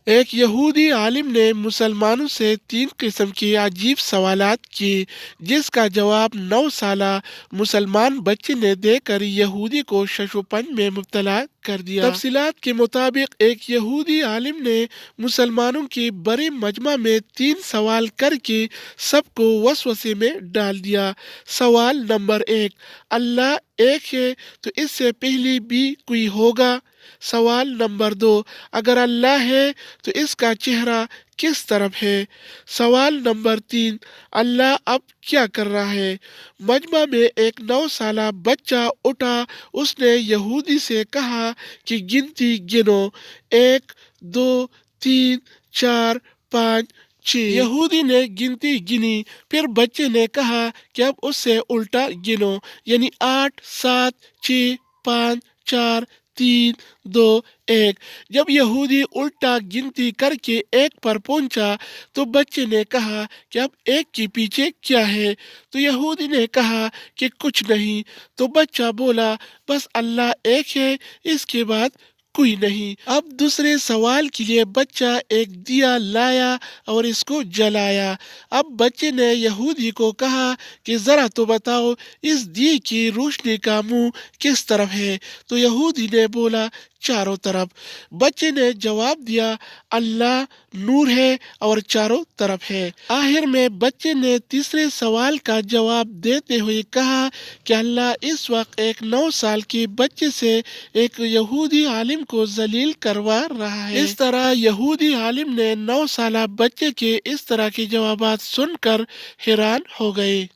ایک یہودی عالم نے مسلمانوں سے 3 قسم کے عجیب سوالات کیے، جس کا جواب 9 سالہ مسلمان بچے نے دے کر یہودی کو شش و پنج میں مبتلا کر دیا۔ تفصیلات کے مطابق ایک یہودی عالم نے مسلمانوں کے بڑے مجمع میں 3 سوال کر کے سب کو وسوسے میں ڈال دیا۔ سوال نمبر 1: اللہ ایک ہے تو اس سے پہلے بھی کوئی ہوگا؟ سوال نمبر 2: اگر اللہ ہے تو اس کا چہرہ کس طرف ہے؟ سوال نمبر 3: اللہ اب کیا کر رہا ہے؟ مجمع میں ایک 9 سالہ بچہ اٹھا، اس نے یہودی سے کہا کہ گنتی گنو، 1 2 3 4 5 6۔ یہودی نے گنتی گنی، پھر بچے نے کہا کہ اب اس سے الٹا گنو، یعنی 8 7 6 5 4 3 2 1۔ جب یہودی الٹا گنتی کر کے 1 پر پہنچا تو بچے نے کہا کہ اب 1 کے پیچھے کیا ہے؟ تو یہودی نے کہا کہ کچھ نہیں۔ تو بچہ بولا، بس اللہ ایک ہے، اس کے بعد کوئی نہیں۔ اب دوسرے سوال کے لیے بچہ ایک دیا لایا اور اس کو جلایا۔ اب بچے نے یہودی کو کہا کہ ذرا تو بتاؤ اس دیے کی روشنی کا منہ کس طرف ہے؟ تو یہودی نے بولا، چاروں طرف۔ بچے نے جواب دیا، اللہ نور ہے اور چاروں طرف ہے۔ آخر میں بچے نے تیسرے سوال کا جواب دیتے ہوئے کہا کہ اللہ اس وقت ایک 9 سال کے بچے سے ایک یہودی عالم کو ذلیل کروا رہا ہے۔ اس طرح یہودی عالم نے 9 سالہ بچے کے اس طرح کے جوابات سن کر حیران ہو گئے۔